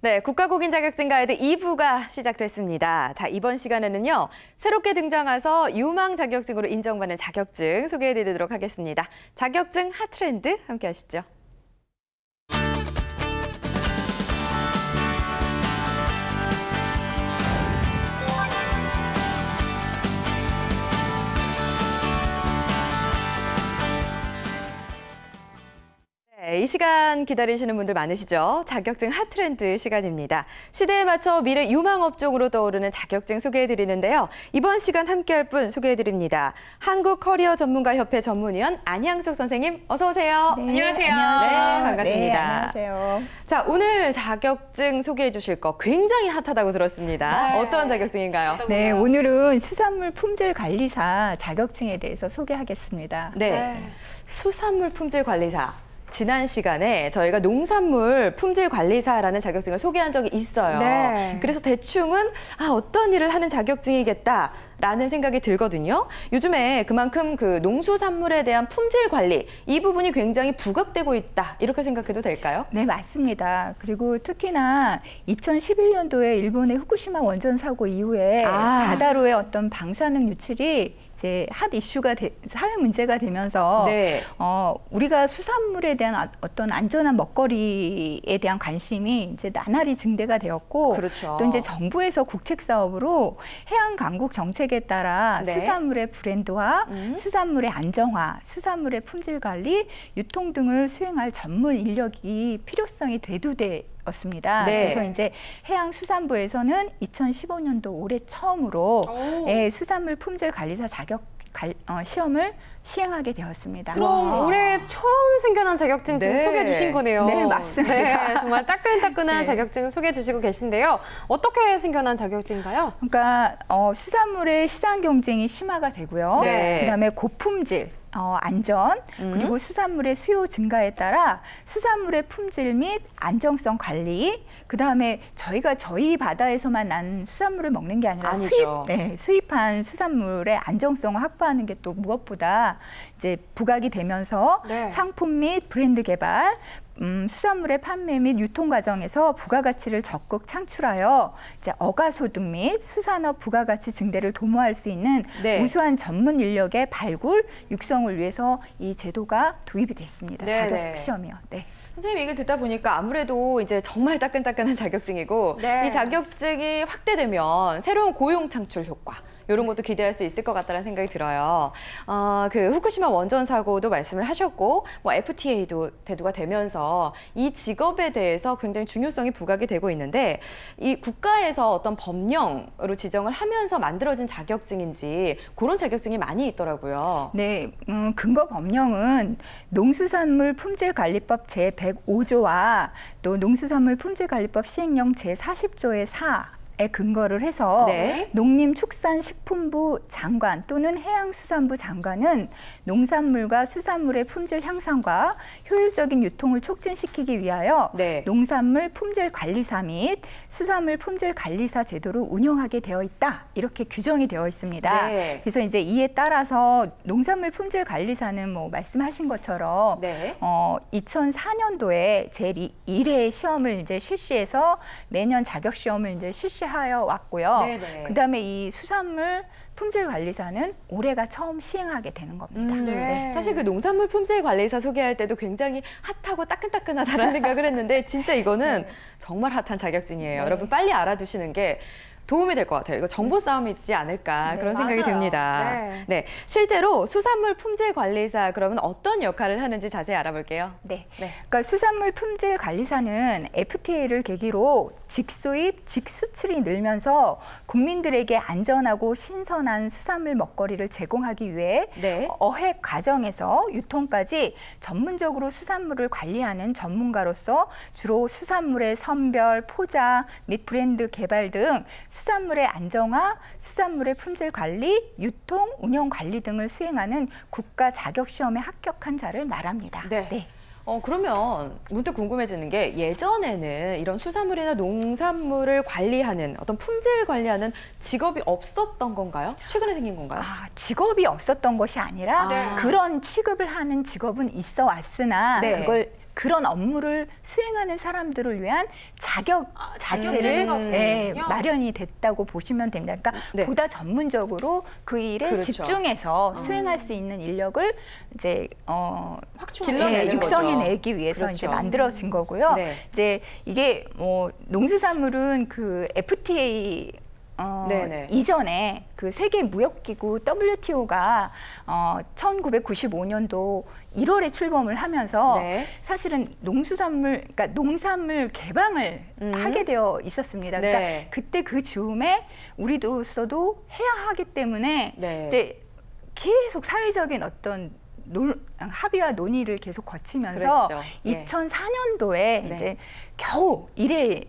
네, 국가공인 자격증 가이드 2부가 시작됐습니다. 자, 이번 시간에는요, 새롭게 등장해서 유망 자격증으로 인정받는 자격증 소개해드리도록 하겠습니다. 자격증 핫트렌드 함께 하시죠. 이 시간 기다리시는 분들 많으시죠? 자격증 핫트렌드 시간입니다. 시대에 맞춰 미래 유망 업종으로 떠오르는 자격증 소개해드리는데요. 이번 시간 함께할 분 소개해드립니다. 한국커리어전문가협회 전문위원 안향숙 선생님, 어서 오세요. 네, 안녕하세요. 안녕하세요. 네, 반갑습니다. 네, 안녕하세요. 자, 오늘 자격증 소개해 주실 거 굉장히 핫하다고 들었습니다. 네. 어떤 자격증인가요? 네, 오늘은 수산물 품질 관리사 자격증에 대해서 소개하겠습니다. 네. 수산물 품질 관리사. 지난 시간에 저희가 농산물 품질관리사라는 자격증을 소개한 적이 있어요. 네. 그래서 대충은 어떤 일을 하는 자격증이겠다라는 생각이 들거든요. 요즘에 그만큼 그 농수산물에 대한 품질관리, 이 부분이 굉장히 부각되고 있다. 이렇게 생각해도 될까요? 네, 맞습니다. 그리고 특히나 2011년도에 일본의 후쿠시마 원전 사고 이후에 바다로의 어떤 방사능 유출이 이제 핫 이슈가 사회 문제가 되면서 네. 우리가 수산물에 대한 어떤 안전한 먹거리에 대한 관심이 이제 나날이 증대가 되었고, 그렇죠. 또 이제 정부에서 국책 사업으로 해양 강국 정책에 따라 네. 수산물의 브랜드화, 수산물의 안정화, 수산물의 품질 관리, 유통 등을 수행할 전문 인력이 필요성이 대두되었습니다. 네. 그래서 이제 해양수산부에서는 2015년도 올해 처음으로 수산물 품질 관리사 자격 시험을 시행하게 되었습니다. 그럼 올해 처음 생겨난 자격증 지금 네. 소개해 주신 거네요. 네, 맞습니다. 네, 정말 따끈따끈한 네. 자격증 소개해 주시고 계신데요. 어떻게 생겨난 자격증인가요? 그러니까 수산물의 시장 경쟁이 심화가 되고요. 네. 그다음에 고품질, 안전, 그리고 수산물의 수요 증가에 따라 수산물의 품질 및 안정성 관리, 그다음에 저희가 저희 바다에서만 난 수산물을 먹는 게 아니라 아니죠. 수입한 수산물의 안정성을 확보하는 게 또 무엇보다 이제 부각이 되면서 네. 상품 및 브랜드 개발, 수산물의 판매 및 유통 과정에서 부가가치를 적극 창출하여 이제 어가소득 및 수산업 부가가치 증대를 도모할 수 있는 네. 우수한 전문 인력의 발굴, 육성을 위해서 이 제도가 도입이 됐습니다. 네, 자격 네. 시험이요. 네. 선생님 얘기를 듣다 보니까 아무래도 이제 정말 따끈따끈한 자격증이고 네. 이 자격증이 확대되면 새로운 고용 창출 효과 이런 것도 기대할 수 있을 것 같다는 생각이 들어요. 그 후쿠시마 원전 사고도 말씀을 하셨고, 뭐 FTA도 대두가 되면서 이 직업에 대해서 굉장히 중요성이 부각이 되고 있는데, 이 국가에서 어떤 법령으로 지정을 하면서 만들어진 자격증인지 그런 자격증이 많이 있더라고요. 네, 근거 법령은 농수산물 품질관리법 제105조와 또 농수산물 품질관리법 시행령 제40조의 4에 근거를 해서 네. 농림축산식품부 장관 또는 해양수산부 장관은 농산물과 수산물의 품질 향상과 효율적인 유통을 촉진시키기 위하여 네. 농산물 품질관리사 및 수산물 품질관리사 제도를 운영하게 되어 있다. 이렇게 규정이 되어 있습니다. 네. 그래서 이제 이에 따라서 농산물 품질관리사는 뭐 말씀하신 것처럼 네. 2004년도에 제1회 시험을 이제 실시해서 매년 자격 시험을 이제 실시하여 왔고요. 네네. 그다음에 이 수산물 품질관리사는 올해가 처음 시행하게 되는 겁니다. 네. 사실 그 농산물 품질관리사 소개할 때도 굉장히 핫하고 따끈따끈하다는 생각을 했는데 진짜 이거는 정말 핫한 자격증이에요. 네. 여러분 빨리 알아두시는 게 도움이 될 것 같아요. 이거 정보 싸움이지 않을까 그런 생각이 맞아요. 듭니다. 네. 네, 실제로 수산물 품질관리사 그러면 어떤 역할을 하는지 자세히 알아볼게요. 네. 네. 그러니까 수산물 품질 관리사는 FTA를 계기로 직수입, 직수출이 늘면서 국민들에게 안전하고 신선한 수산물 먹거리를 제공하기 위해 네. 어획 과정에서 유통까지 전문적으로 수산물을 관리하는 전문가로서 주로 수산물의 선별, 포장 및 브랜드 개발 등 수산물의 안정화, 수산물의 품질 관리, 유통, 운영 관리 등을 수행하는 국가 자격 시험에 합격한 자를 말합니다. 네. 그러면 문득 궁금해지는 게 예전에는 이런 수산물이나 농산물을 관리하는 어떤 품질 관리하는 직업이 없었던 건가요? 최근에 생긴 건가요? 직업이 없었던 것이 아니라 네. 그런 취급을 하는 직업은 있어 왔으나 네. 그걸 그런 업무를 수행하는 사람들을 위한 자격 자체를 자격증이 없군요. 마련이 됐다고 보시면 됩니다. 그러니까 네. 보다 전문적으로 그 일에 그렇죠. 집중해서 수행할 수 있는 인력을 이제 길러내는 육성해내기 위해서 그렇죠. 이제 만들어진 거고요. 네. 이제 이게 뭐 농수산물은 그 FTA 네네. 이전에 그 세계 무역기구 WTO가 1995년도 1월에 출범을 하면서 네. 사실은 그러니까 농산물 개방을 하게 되어 있었습니다. 네. 그러니까 그때 그 즈음에 우리로서도 해야 하기 때문에 네. 이제 계속 사회적인 어떤 합의와 논의를 계속 거치면서 그랬죠. 네. 2004년도에 네. 이제 겨우 1회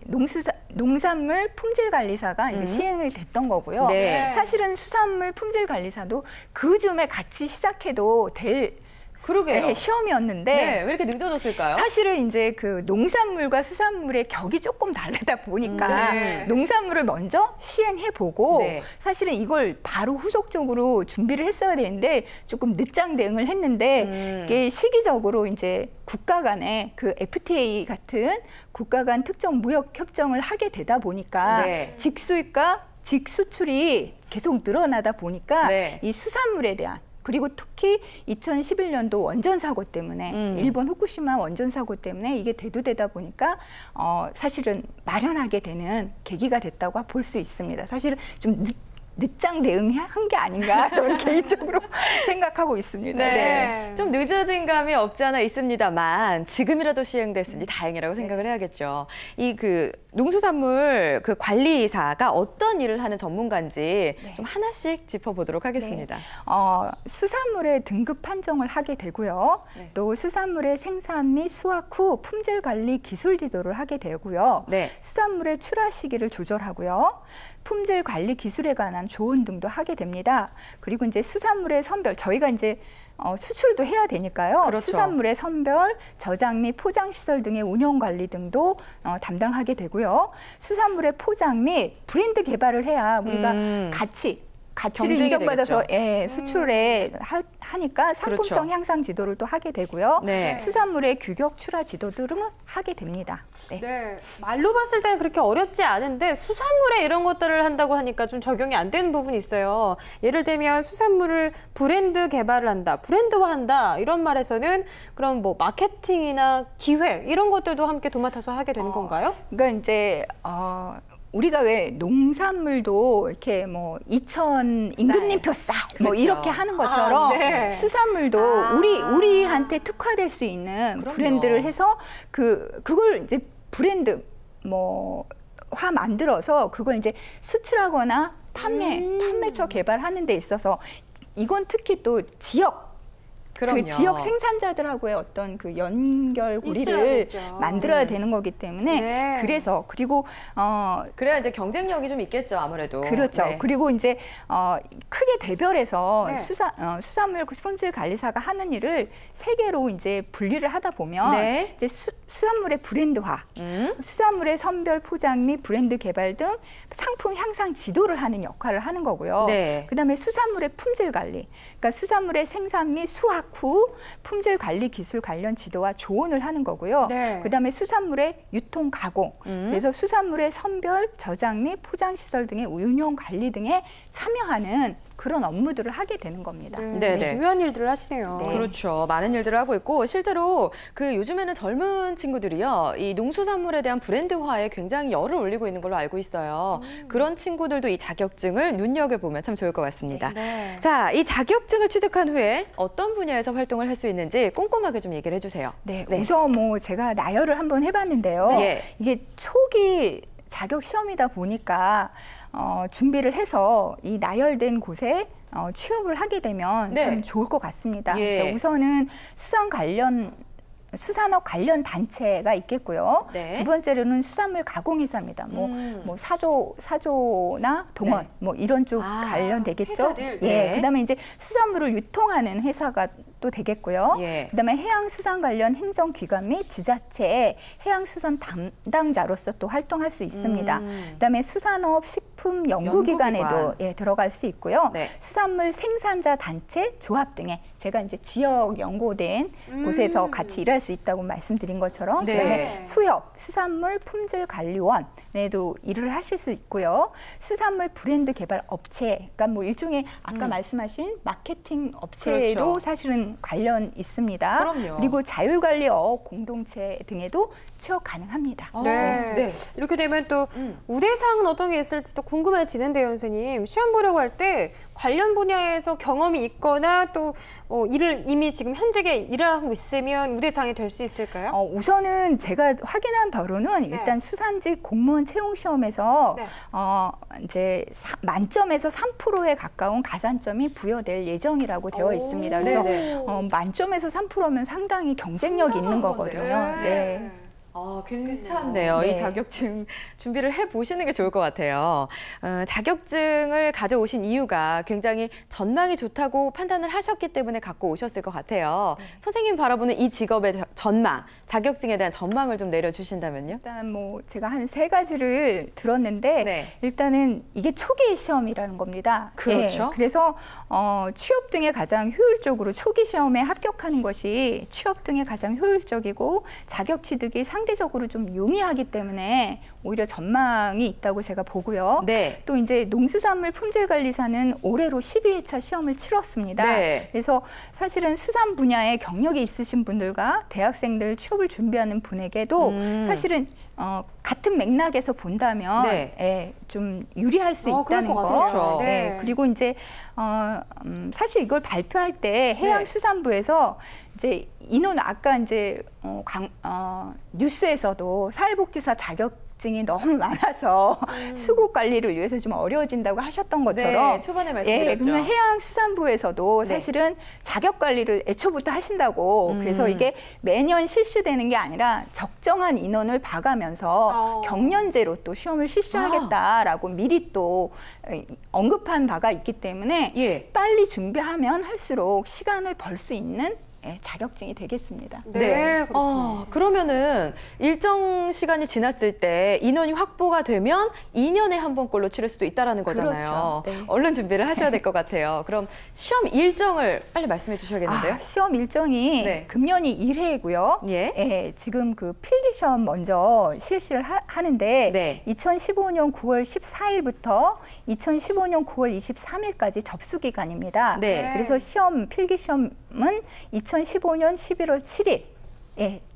농산물 품질관리사가 이제 시행을 됐던 거고요. 네. 사실은 수산물 품질관리사도 그 즈음에 같이 시작해도 될 그러게요. 시험이었는데 네, 왜 이렇게 늦어졌을까요? 사실은 이제 그 농산물과 수산물의 격이 조금 다르다 보니까 네. 농산물을 먼저 시행해보고 네. 사실은 이걸 바로 후속적으로 준비를 했어야 되는데 조금 늦장 대응을 했는데 이게 시기적으로 이제 국가 간의 그 FTA 같은 국가 간 특정 무역 협정을 하게 되다 보니까 네. 직수입과 직수출이 계속 늘어나다 보니까 네. 이 수산물에 대한 그리고 특히 2011년도 원전 사고 때문에 일본 후쿠시마 원전 사고 때문에 이게 대두되다 보니까 사실은 마련하게 되는 계기가 됐다고 볼 수 있습니다. 사실은 좀 늦장 대응한 게 아닌가 저는 개인적으로 생각하고 있습니다. 네. 좀 늦어진 감이 없지 않아 있습니다만 지금이라도 시행됐으니 다행이라고 생각을 해야겠죠. 이 그 농수산물 그 관리사가 어떤 일을 하는 전문가인지 좀 하나씩 짚어보도록 하겠습니다. 수산물의 등급 판정을 하게 되고요. 네. 또 수산물의 생산 및 수확 후 품질 관리 기술 지도를 하게 되고요. 네. 수산물의 출하 시기를 조절하고요. 품질 관리 기술에 관한 조언 등도 하게 됩니다. 그리고 이제 수산물의 선별, 저희가 이제 수출도 해야 되니까요. 그렇죠. 수산물의 선별, 저장 및 포장 시설 등의 운영 관리 등도 담당하게 되고요. 수산물의 포장 및 브랜드 개발을 해야 우리가 가치를 경쟁이 인정받아서 되겠죠. 수출에 하니까 상품성 그렇죠. 향상 지도를 또 하게 되고요. 네. 수산물의 규격 출하 지도 등을 하게 됩니다. 네. 네, 말로 봤을 때는 그렇게 어렵지 않은데 수산물에 이런 것들을 한다고 하니까 좀 적용이 안 되는 부분이 있어요. 예를 들면 수산물을 브랜드 개발을 한다, 브랜드화한다 이런 말에서는 그럼 뭐 마케팅이나 기획 이런 것들도 함께 도맡아서 하게 되는 건가요? 그러니까 이제 우리가 왜 농산물도 이렇게 뭐 이천 임금님표 쌀 뭐 그렇죠. 이렇게 하는 것처럼 네. 수산물도 우리한테 특화될 수 있는 그럼요. 브랜드를 해서 그걸 이제 브랜드 화 만들어서 그걸 이제 수출하거나 판매처 개발하는 데 있어서 이건 특히 또 그럼요. 그 지역 생산자들하고의 어떤 그 연결고리를 있어야겠죠. 만들어야 되는 거기 때문에 네. 그래서 그리고 그래야 이제 경쟁력이 좀 있겠죠, 아무래도. 그렇죠. 네. 그리고 이제 크게 대별해서 네. 수산물 품질 관리사가 하는 일을 세 개로 이제 분리를 하다 보면 네. 이제 수산물의 브랜드화, 수산물의 선별 포장 및 브랜드 개발 등 상품 향상 지도를 하는 역할을 하는 거고요. 네. 그다음에 수산물의 품질 관리, 그러니까 수산물의 생산 및 수확 후 품질 관리 기술 관련 지도와 조언을 하는 거고요. 네. 그다음에 수산물의 유통 가공, 그래서 수산물의 선별, 저장 및 포장 시설 등의 운영 관리 등에 참여하는 그런 업무들을 하게 되는 겁니다. 네, 네. 중요한 일들을 하시네요. 네. 그렇죠. 많은 일들을 하고 있고 실제로 그 요즘에는 젊은 친구들이요. 이 농수산물에 대한 브랜드화에 굉장히 열을 올리고 있는 걸로 알고 있어요. 그런 친구들도 이 자격증을 눈여겨보면 참 좋을 것 같습니다. 네. 자, 이 자격증을 취득한 후에 어떤 분야에서 활동을 할 수 있는지 꼼꼼하게 좀 얘기를 해주세요. 네, 우선 제가 나열을 한번 해봤는데요. 네. 이게 초기 자격 시험이다 보니까 준비를 해서 이 나열된 곳에 취업을 하게 되면 네. 참 좋을 것 같습니다. 예. 그래서 우선은 수산업 관련 단체가 있겠고요. 네. 두 번째로는 수산물 가공회사입니다. 뭐 사조나 동원 네. 뭐 이런 쪽 아, 관련되겠죠. 회사들, 예. 네. 그다음에 이제 수산물을 유통하는 회사가 되겠고요. 예. 그다음에 해양수산 관련 행정기관 및 지자체의 해양수산 담당자로서 또 활동할 수 있습니다. 그다음에 수산업 식품 연구기관에도 연구기관. 예, 들어갈 수 있고요. 네. 수산물 생산자 단체 조합 등에 제가 이제 지역 연고된 곳에서 같이 일할 수 있다고 말씀드린 것처럼 네. 그다음에 수협 수산물 품질 관리원에도 일을 하실 수 있고요. 수산물 브랜드 개발 업체, 그러니까 뭐 일종의 아까 말씀하신 마케팅 업체에도 그렇죠. 사실은 관련 있습니다. 그럼요. 그리고 자율관리업 공동체 등에도 취업 가능합니다. 네. 네. 이렇게 되면 또 우대상은 어떤 게 있을지도 궁금해지는데요, 선생님. 시험 보려고 할 때 관련 분야에서 경험이 있거나 또 일을 이미 지금 현직에 일을 하고 있으면 우대상이 될 수 있을까요? 우선은 제가 확인한 바로는 일단 수산직 공무원 채용 시험에서 네. 이제 만점에서 3%에 가까운 가산점이 부여될 예정이라고 되어 있습니다. 그래서 네네. 만점에서 3%면 상당히 경쟁력이 있는 상당한 거거든요. 건데요. 네. 괜찮네요. 네. 이 자격증 준비를 해보시는 게 좋을 것 같아요. 자격증을 가져오신 이유가 굉장히 전망이 좋다고 판단을 하셨기 때문에 갖고 오셨을 것 같아요. 선생님 바라보는 이 직업의 전망, 자격증에 대한 전망을 좀 내려주신다면요? 일단 뭐 제가 한 3가지를 들었는데 네. 일단은 이게 초기 시험이라는 겁니다. 그렇죠. 예, 그래서 취업 등에 가장 효율적으로 초기 시험에 합격하는 것이 취업 등에 가장 효율적이고 자격 취득이 상대적으로 좀 용이하기 때문에 오히려 전망이 있다고 제가 보고요. 네. 또 이제 농수산물 품질관리사는 올해로 12회차 시험을 치렀습니다. 네. 그래서 사실은 수산 분야에 경력이 있으신 분들과 대학생들 취업을 준비하는 분에게도 사실은 같은 맥락에서 본다면 네. 예, 좀 유리할 수 그럴 있다는 것 거. 같아요. 그렇죠. 네. 예, 그리고 이제 사실 이걸 발표할 때 해양수산부에서 이제 인원 아까 이제 뉴스에서도 사회복지사 자격증이 너무 많아서 수급 관리를 위해서 좀 어려워진다고 하셨던 것처럼 네, 초반에 말씀드렸죠. 예, 그러면 해양수산부에서도 네. 사실은 자격 관리를 애초부터 하신다고 그래서 이게 매년 실시되는 게 아니라 적정한 인원을 봐가면서 경년제로 또 시험을 실시하겠다라고 미리 또 언급한 바가 있기 때문에 예. 빨리 준비하면 할수록 시간을 벌 수 있는 자격증이 되겠습니다. 네, 그렇군요. 그러면은 일정 시간이 지났을 때 인원이 확보가 되면 2년에 한 번꼴로 치를 수도 있다라는 거잖아요. 그렇죠. 네. 얼른 준비를 하셔야 될 것 같아요. 그럼 시험 일정을 빨리 말씀해 주셔야겠는데요. 시험 일정이 네. 금년이 1회고요. 예. 지금 그 필기 시험 먼저 실시를 하는데 네. 2015년 9월 14일부터 2015년 9월 23일까지 접수 기간입니다. 네. 그래서 필기 시험은 2015년 11월 7일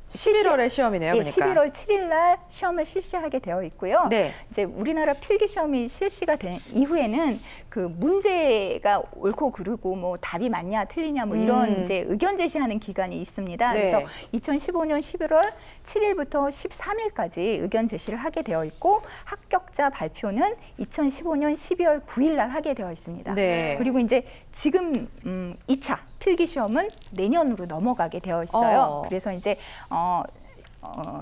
11월에 시험이네요. 예, 그러니까. 11월 7일 날 시험을 실시하게 되어 있고요. 네. 이제 우리나라 필기 시험이 실시가 된 이후에는 그 문제가 옳고 그르고 뭐 답이 맞냐 틀리냐 뭐 이런 이제 의견 제시하는 기간이 있습니다. 네. 그래서 2015년 11월 7일부터 13일까지 의견 제시를 하게 되어 있고 합격자 발표는 2015년 12월 9일 날 하게 되어 있습니다. 네. 그리고 이제 지금 2차 필기 시험은 내년으로 넘어가게 되어 있어요. 그래서 이제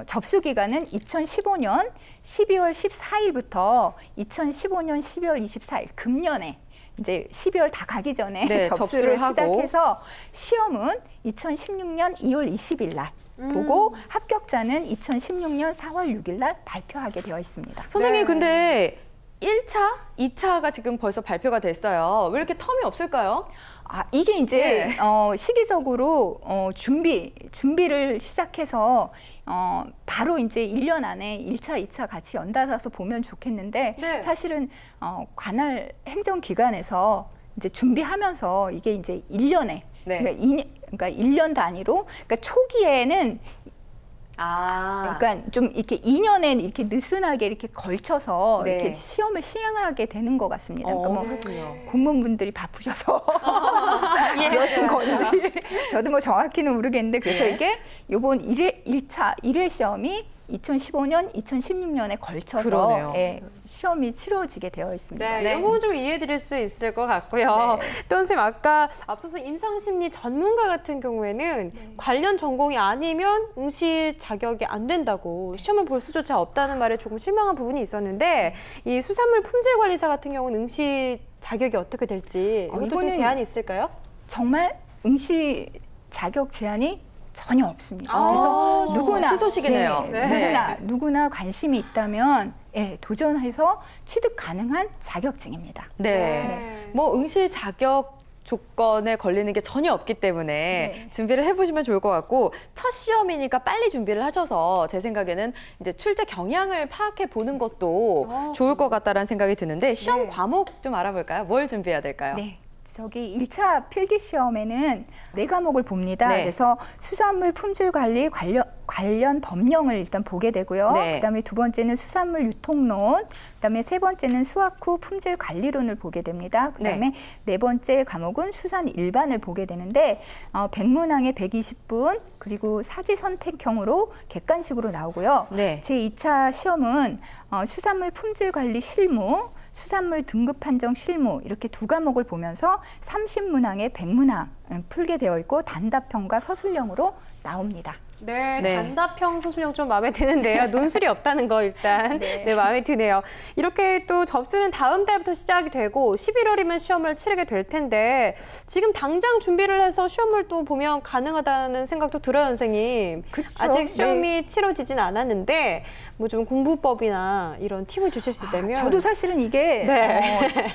접수 기간은 2015년 12월 14일부터 2015년 12월 24일 금년에 이제 12월 다 가기 전에 네, 접수를 하고. 시작해서 시험은 2016년 2월 20일 날 보고 합격자는 2016년 4월 6일 날 발표하게 되어 있습니다. 선생님 네. 근데 1차, 2차가 지금 벌써 발표가 됐어요. 왜 이렇게 텀이 없을까요? 이게 이제 네. 시기적으로 준비를 시작해서 바로 이제 1년 안에 1차, 2차 같이 연달아서 보면 좋겠는데 네. 사실은 관할 행정기관에서 이제 준비하면서 이게 이제 1년에 네. 그러니까 1년 단위로 그러니까 초기에는 그러니까 좀 이렇게 2년에 이렇게 느슨하게 이렇게 걸쳐서 네. 이렇게 시험을 시행하게 되는 것 같습니다. 그러니까 뭐 그렇군요. 공무원분들이 바쁘셔서 예. 그러신 건지 저도 뭐 정확히는 모르겠는데 그래서 예. 이게 이번 1회 시험이 2015년, 2016년에 걸쳐서 그러네요. 시험이 치러지게 되어 있습니다. 네, 이런 부분 좀 이해드릴 수 있을 것 같고요. 또 선생님 아까 앞서서 임상심리 전문가 같은 경우에는 관련 전공이 아니면 응시 자격이 안 된다고 시험을 볼 수조차 없다는 말에 조금 실망한 부분이 있었는데 이 수산물 품질관리사 같은 경우는 응시 자격이 어떻게 될지 이것도 좀 이거는 제한이 있을까요? 정말 응시 자격 제한이 전혀 없습니다. 아, 그래서 정말 누구나 희소식이네요. 누구나 관심이 있다면 도전해서 취득 가능한 자격증입니다. 네. 뭐 응시 자격 조건에 걸리는 게 전혀 없기 때문에 준비를 해보시면 좋을 것 같고, 첫 시험이니까 빨리 준비를 하셔서 제 생각에는 이제 출제 경향을 파악해 보는 것도 좋을 것 같다라는 생각이 드는데, 시험 과목 좀 알아볼까요? 뭘 준비해야 될까요? 네. 저기 1차 필기 시험에는 4과목을 봅니다. 네. 그래서 수산물 품질 관리 관련 법령을 일단 보게 되고요. 네. 그다음에 두 번째는 수산물 유통론, 그다음에 세 번째는 수확 후 품질 관리론을 보게 됩니다. 그다음에 네 번째 과목은 수산 일반을 보게 되는데 100문항에 120분, 그리고 사지 선택형으로 객관식으로 나오고요. 네. 제2차 시험은 수산물 품질 관리 실무, 수산물 등급 판정 실무, 이렇게 2과목을 보면서 30문항에 100문항 풀게 되어 있고 단답형과 서술형으로 나옵니다. 네, 단답형 서술형 좀 마음에 드는데요. 논술이 없다는 거 일단 네, 마음에 드네요. 이렇게 또 접수는 다음 달부터 시작이 되고 11월이면 시험을 치르게 될 텐데, 지금 당장 준비를 해서 시험을 또 보면 가능하다는 생각도 들어요, 선생님. 그렇죠. 아직 시험이 치러지진 않았는데 뭐 좀 공부법이나 이런 팁을 주실 수 있다면. 저도 사실은 이게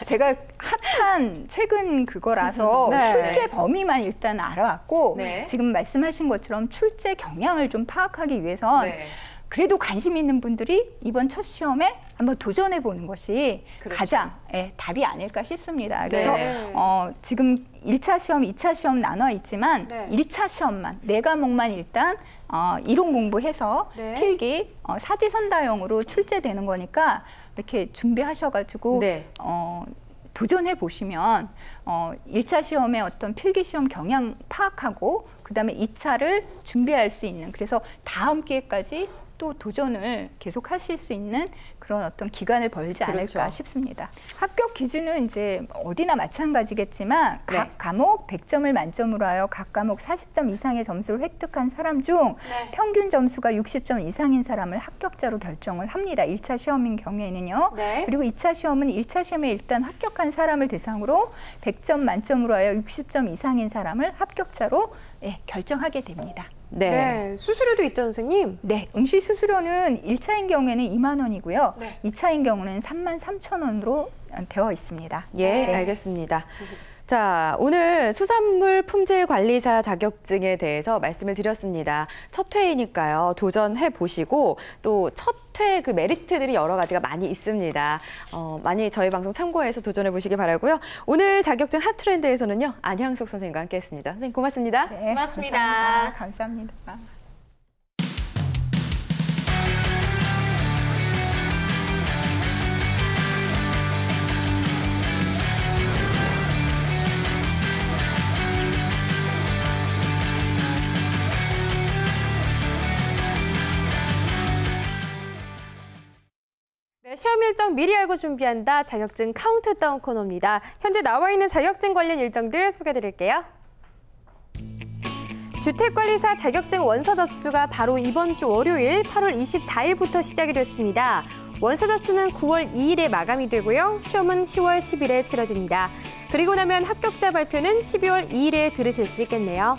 제가 핫한 최근 그거라서 출제 범위만 일단 알아왔고 지금 말씀하신 것처럼 출제 경향을 좀 파악하기 위해선 그래도 관심 있는 분들이 이번 첫 시험에 한번 도전해 보는 것이 가장 답이 아닐까 싶습니다. 그래서 지금 1차 시험, 2차 시험 나눠 있지만 1차 시험만 4과목만 일단 이론 공부해서 필기 사지선다형으로 출제되는 거니까 이렇게 준비하셔가지고 도전해 보시면 1차 시험의 어떤 필기 시험 경향 파악하고 그다음에 2차를 준비할 수 있는, 그래서 다음 기회까지 또 도전을 계속 하실 수 있는 그런 어떤 기간을 벌지 않을까 싶습니다. 합격 기준은 이제 어디나 마찬가지겠지만 각 과목 100점을 만점으로 하여 각 과목 40점 이상의 점수를 획득한 사람 중 평균 점수가 60점 이상인 사람을 합격자로 결정을 합니다. 1차 시험인 경우에는요. 그리고 2차 시험은 1차 시험에 일단 합격한 사람을 대상으로 100점 만점으로 하여 60점 이상인 사람을 합격자로 결정하게 됩니다. 수수료도 있죠, 선생님? 네, 응시 수수료는 1차인 경우에는 2만 원이고요. 2차인 경우는 33,000원으로 되어 있습니다. 알겠습니다. 자, 오늘 수산물 품질관리사 자격증에 대해서 말씀을 드렸습니다. 첫 회이니까요. 도전해 보시고 또 첫 회 그 메리트들이 여러 가지가 많이 있습니다. 많이 저희 방송 참고해서 도전해 보시기 바라고요. 오늘 자격증 핫트렌드에서는요. 안향숙 선생님과 함께했습니다. 선생님 고맙습니다. 네, 고맙습니다. 감사합니다. 시험 일정 미리 알고 준비한다. 자격증 카운트다운 코너입니다. 현재 나와 있는 자격증 관련 일정들 소개해드릴게요. 주택관리사 자격증 원서 접수가 바로 이번 주 월요일 8월 24일부터 시작이 됐습니다. 원서 접수는 9월 2일에 마감이 되고요. 시험은 10월 10일에 치러집니다. 그리고 나면 합격자 발표는 12월 2일에 들으실 수 있겠네요.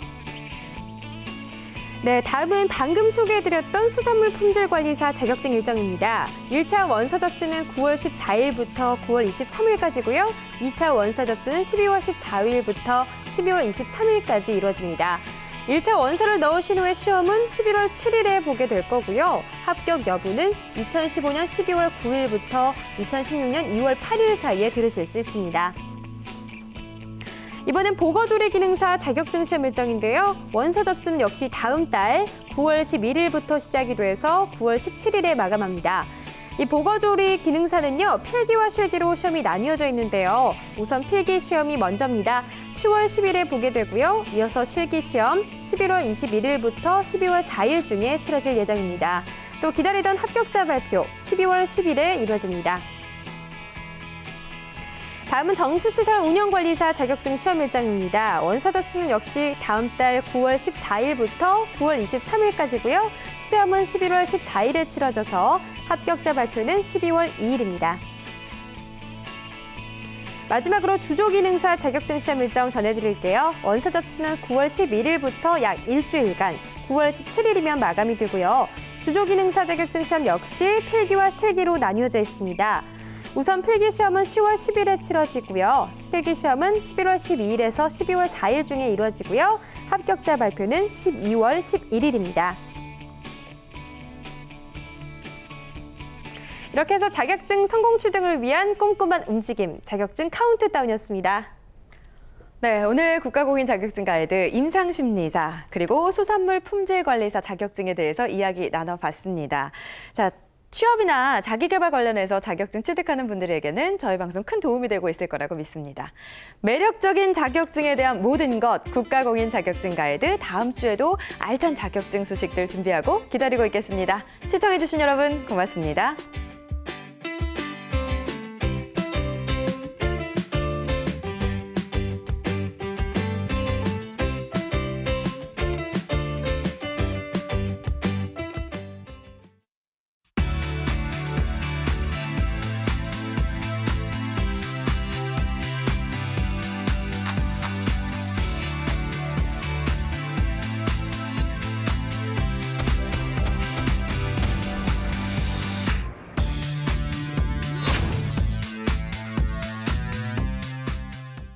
네, 다음은 방금 소개해드렸던 수산물 품질관리사 자격증 일정입니다. 1차 원서 접수는 9월 14일부터 9월 23일까지고요. 2차 원서 접수는 12월 14일부터 12월 23일까지 이루어집니다. 1차 원서를 넣으신 후에 시험은 11월 7일에 보게 될 거고요. 합격 여부는 2015년 12월 9일부터 2016년 2월 8일 사이에 들으실 수 있습니다. 이번엔 보거조리 기능사 자격증 시험 일정인데요. 원서 접수는 역시 다음 달 9월 11일부터 시작이 돼서 9월 17일에 마감합니다. 이 보거조리 기능사는요, 필기와 실기로 시험이 나뉘어져 있는데요. 우선 필기 시험이 먼저입니다. 10월 10일에 보게 되고요. 이어서 실기 시험 11월 21일부터 12월 4일 중에 치러질 예정입니다. 또 기다리던 합격자 발표 12월 10일에 이루어집니다. 다음은 정수시설 운영관리사 자격증 시험 일정입니다. 원서 접수는 역시 다음 달 9월 14일부터 9월 23일까지고요. 시험은 11월 14일에 치러져서 합격자 발표는 12월 2일입니다. 마지막으로 주조기능사 자격증 시험 일정 전해드릴게요. 원서 접수는 9월 11일부터 약 일주일간, 9월 17일이면 마감이 되고요. 주조기능사 자격증 시험 역시 필기와 실기로 나뉘어져 있습니다. 우선 필기 시험은 10월 10일에 치러지고요. 실기 시험은 11월 12일에서 12월 4일 중에 이루어지고요. 합격자 발표는 12월 11일입니다. 이렇게 해서 자격증 성공 취득을 위한 꼼꼼한 움직임, 자격증 카운트다운이었습니다. 네, 오늘 국가공인 자격증 가이드 임상심리사 그리고 수산물 품질관리사 자격증에 대해서 이야기 나눠봤습니다. 자, 취업이나 자기개발 관련해서 자격증 취득하는 분들에게는 저희 방송 큰 도움이 되고 있을 거라고 믿습니다. 매력적인 자격증에 대한 모든 것, 국가공인 자격증 가이드 다음 주에도 알찬 자격증 소식들 준비하고 기다리고 있겠습니다. 시청해주신 여러분 고맙습니다.